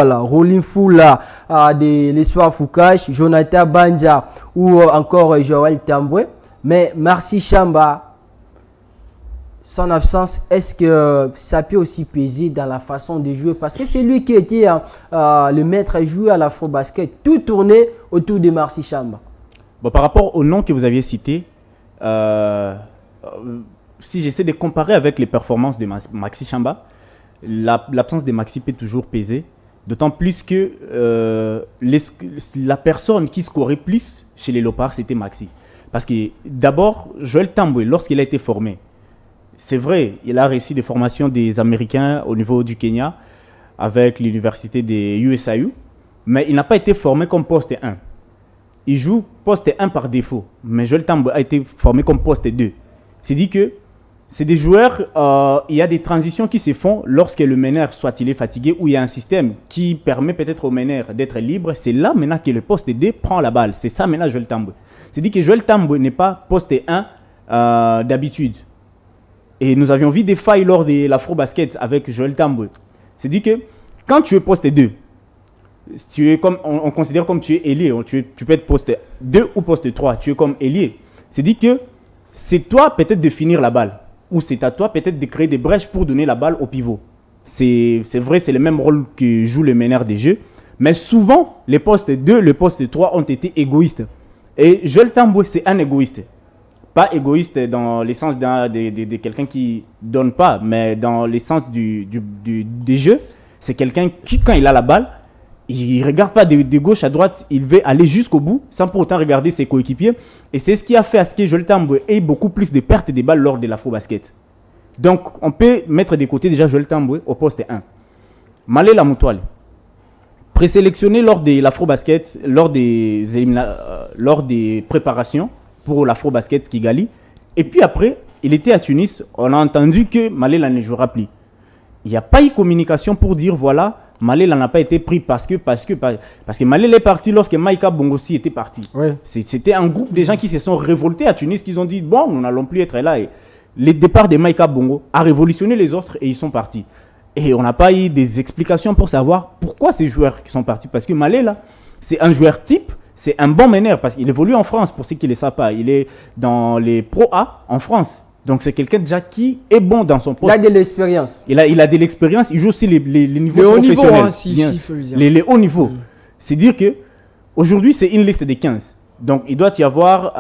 Voilà, Rolling Foula de l'Espoir Foucache, Jonathan Banja ou encore Joël Tamboué. Mais Marcy Chamba, son absence, est-ce que ça peut aussi peser dans la façon de jouer? Parce que c'est lui qui était le maître joueur à l'Afro-Basket. Tout tournait autour de Marcy Chamba. Bon, par rapport au nom que vous aviez cité, si j'essaie de comparer avec les performances de Maxi Chamba, l'absence de Maxi peut toujours peser. D'autant plus que la personne qui scorait plus chez les Léopards, c'était Maxi. Parce que d'abord, Joël Tamboué, lorsqu'il a été formé, c'est vrai, il a réussi des formations des Américains au niveau du Kenya avec l'université des USIU, mais il n'a pas été formé comme poste 1. Il joue poste 1 par défaut, mais Joël Tamboué a été formé comme poste 2. C'est dit que c'est des joueurs, il y a des transitions qui se font lorsque le meneur, soit il est fatigué, ou il y a un système qui permet peut-être au meneur d'être libre. C'est là maintenant que le poste 2 prend la balle. C'est ça maintenant Joël Tamboué. C'est dit que Joël Tamboué n'est pas poste 1 d'habitude. Et nous avions vu des failles lors de l'Afro-Basket avec Joël Tamboué. C'est dit que quand tu es poste 2, tu es comme, on considère comme tu es ailier. Tu peux être poste 2 ou poste 3. Tu es comme ailier. C'est dit que c'est toi peut-être de finir la balle. Ou c'est à toi peut-être de créer des brèches pour donner la balle au pivot. C'est vrai, c'est le même rôle que joue le meneur des jeux. Mais souvent, les postes 2, le poste 3 ont été égoïstes. Et Joël Tamboué, c'est un égoïste. Pas égoïste dans le sens de quelqu'un qui ne donne pas, mais dans le sens des jeux. C'est quelqu'un qui, quand il a la balle, il ne regarde pas de gauche à droite, il veut aller jusqu'au bout sans pour autant regarder ses coéquipiers. Et c'est ce qui a fait à ce que Joël Tamboué ait beaucoup plus de pertes de balles lors de l'Afro-Basket. Donc, on peut mettre de côté déjà Joël Tamboué au poste 1. Malé Lamoutouale, présélectionné lors de l'Afro-Basket, lors des préparations pour l'Afro-Basket Kigali. Et puis après, il était à Tunis, on a entendu que Malé ne jouera plus. Il n'y a pas eu communication pour dire voilà, Malé n'a pas été pris parce que Malé est parti lorsque Maïka Bongossi était parti. Ouais. C'était un groupe de gens qui se sont révoltés à Tunis, qui ont dit bon, nous n'allons plus être là. Et le départ de Maïka Bongo a révolutionné les autres et ils sont partis. Et on n'a pas eu des explications pour savoir pourquoi ces joueurs qui sont partis. Parce que Malé, là, c'est un joueur type, c'est un bon meneur parce qu'il évolue en France, pour ceux qui ne le savent pas. Il est dans les Pro A en France. Donc c'est quelqu'un déjà qui est bon dans son poste. Il a de l'expérience. Il a de l'expérience. Il joue aussi les niveaux professionnels. Les hauts niveaux. C'est dire que aujourd'hui c'est une liste de 15. Donc il doit y avoir,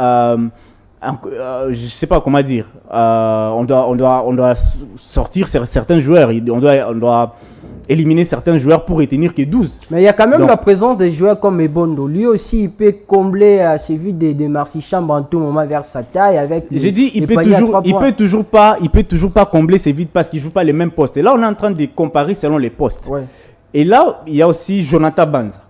je ne sais pas comment dire, on doit sortir certains joueurs. On doit éliminer certains joueurs pour retenir que 12. Mais il y a quand même la présence des joueurs comme Ebondo. Lui aussi, il peut combler ce vide de Marcy Chamba en tout moment vers sa taille. J'ai dit, il peut toujours pas combler ces vides parce qu'il ne joue pas les mêmes postes. Et là, on est en train de comparer selon les postes. Ouais. Et là, il y a aussi Jonathan Banza.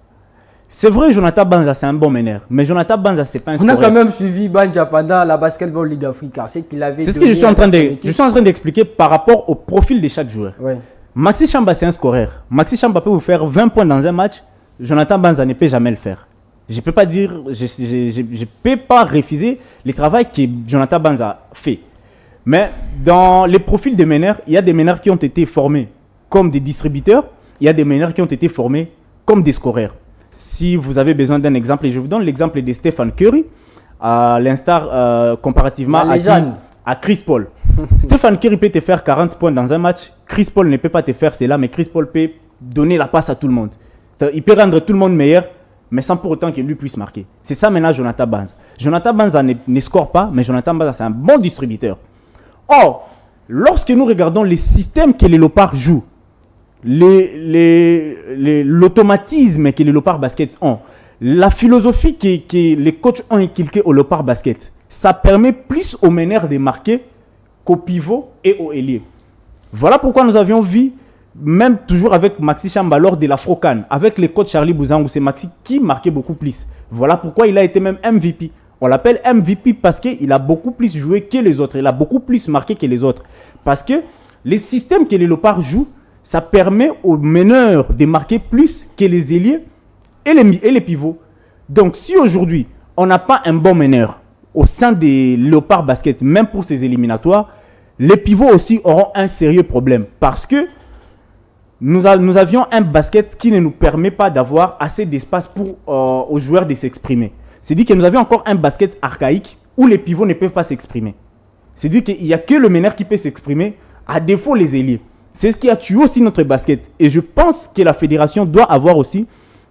C'est vrai, Jonathan Banza, c'est un bon meneur. Mais Jonathan Banza, c'est pas un scoreur. On a quand même suivi Banja pendant la Basketball League Africa. C'est ce que je suis en train d'expliquer par rapport au profil de chaque joueur. Ouais. Maxi Chamba, c'est un scoreur. Maxi Chamba peut vous faire 20 points dans un match. Jonathan Banza ne peut jamais le faire. Je ne peux pas dire, je peux pas refuser le travail que Jonathan Banza fait. Mais dans les profils des meneurs, il y a des meneurs qui ont été formés comme des distributeurs. Il y a des meneurs qui ont été formés comme des scoreurs. Si vous avez besoin d'un exemple, et je vous donne l'exemple de Stephen Curry, à l'instar comparativement à Chris Paul. Stephen Curry peut te faire 40 points dans un match. Chris Paul ne peut pas te faire cela, mais Chris Paul peut donner la passe à tout le monde. Il peut rendre tout le monde meilleur, mais sans pour autant que lui puisse marquer. C'est ça maintenant Jonathan Banza. Jonathan Banza ne score pas, mais Jonathan Banza, c'est un bon distributeur. Or, lorsque nous regardons les systèmes que les Léopards jouent, l'automatisme que les Léopards Basket ont, la philosophie que les coachs ont inculquée au Léopard Basket, ça permet plus aux meneurs de marquer qu'aux pivots et aux ailiers. Voilà pourquoi nous avions vu, même toujours avec Maxi Chamba lors de l'Afro-Can, avec le coach Charlie Bouzangou, c'est Maxi qui marquait beaucoup plus. Voilà pourquoi il a été même MVP. On l'appelle MVP parce qu'il a beaucoup plus joué que les autres. Il a beaucoup plus marqué que les autres. Parce que les systèmes que les Léopards jouent, ça permet aux meneurs de marquer plus que les ailiers et les pivots. Donc si aujourd'hui, on n'a pas un bon meneur au sein des Léopards Basket, même pour ces éliminatoires, les pivots aussi auront un sérieux problème. Parce que nous avions un basket qui ne nous permet pas d'avoir assez d'espace pour aux joueurs de s'exprimer. C'est-à-dire que nous avions encore un basket archaïque où les pivots ne peuvent pas s'exprimer. C'est-à-dire qu'il n'y a que le meneur qui peut s'exprimer, à défaut les ailiers. C'est ce qui a tué aussi notre basket. Et je pense que la fédération doit avoir aussi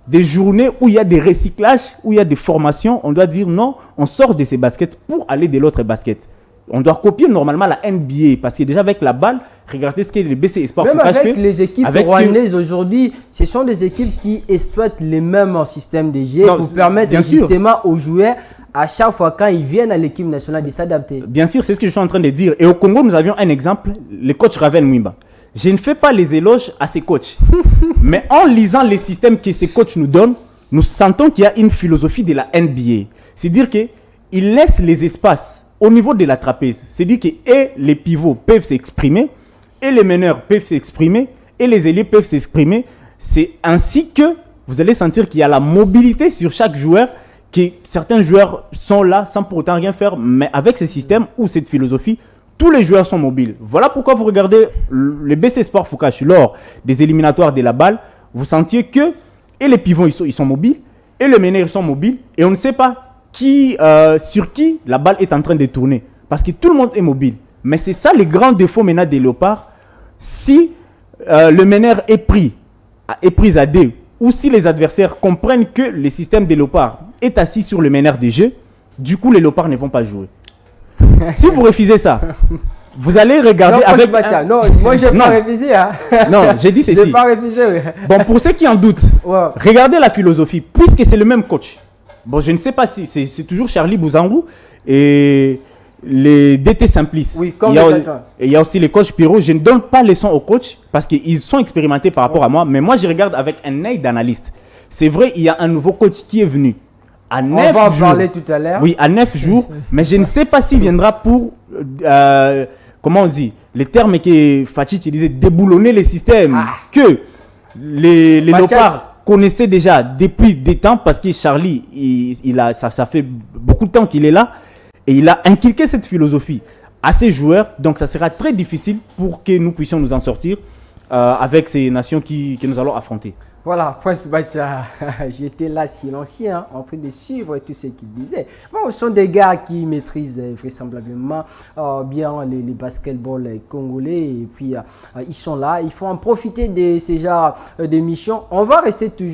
des journées où il y a des recyclages, où il y a des formations. On doit dire non, on sort de ces baskets pour aller de l'autre basket. On doit copier normalement la NBA parce que déjà avec la balle, regardez ce que les BC Sport Même Foucache avec fait. les équipes rwandaises aujourd'hui, ce sont des équipes qui exploitent les mêmes systèmes de jeu pour permettre justement aux joueurs à chaque fois quand ils viennent à l'équipe nationale de s'adapter. Bien sûr, c'est ce que je suis en train de dire. Et au Congo, nous avions un exemple, le coach Ravel Mwimba. Je ne fais pas les éloges à ces coachs. Mais en lisant les systèmes que ces coachs nous donnent, nous sentons qu'il y a une philosophie de la NBA. C'est-à-dire qu'ils laissent les espaces au niveau de la trapèze. C'est-à-dire que et les pivots peuvent s'exprimer, et les meneurs peuvent s'exprimer, et les ailiers peuvent s'exprimer. C'est ainsi que vous allez sentir qu'il y a la mobilité sur chaque joueur, que certains joueurs sont là sans pour autant rien faire, mais avec ce système ou cette philosophie, tous les joueurs sont mobiles. Voilà pourquoi vous regardez le BC Sport Foucache lors des éliminatoires de la balle, vous sentiez que et les pivots ils sont mobiles, et les meneurs ils sont mobiles, et on ne sait pas sur qui la balle est en train de tourner. Parce que tout le monde est mobile. Mais c'est ça le grand défaut maintenant des Léopards. Si le meneur est pris à deux, ou si les adversaires comprennent que le système des Léopards est assis sur le meneur des jeux, du coup les Léopards ne vont pas jouer. Si vous refusez ça, vous allez regarder non, avec... Non, moi je n'ai pas refusé. Hein. Non, j'ai dit ceci. Je n'ai pas refusé. Oui. Bon, pour ceux qui en doutent, regardez la philosophie, puisque c'est le même coach. Bon, je ne sais pas si c'est toujours Charlie Bouzangou et les DT Simplice. Oui, comme il y a aussi les coachs Pirot. Je ne donne pas les sons aux coachs parce qu'ils sont expérimentés par rapport à moi, mais moi je regarde avec un œil d'analyste. C'est vrai, il y a un nouveau coach qui est venu. À 9 On va en jours, parler tout à l'heure. Oui, à 9 jours, mais je ne sais pas s'il viendra pour, comment on dit, les termes que Fachi utilisait, déboulonner les systèmes que les Léopards connaissaient déjà depuis des temps, parce que Charlie, ça fait beaucoup de temps qu'il est là, et il a inculqué cette philosophie à ses joueurs, donc ça sera très difficile pour que nous puissions nous en sortir avec ces nations que nous allons affronter. Voilà, Prince Bacha, j'étais là silencieux, hein, en train de suivre tout ce qu'il disait. Bon, ce sont des gars qui maîtrisent vraisemblablement bien les basketball congolais, et puis ils sont là, il faut en profiter de ces genres d'émissions. On va rester toujours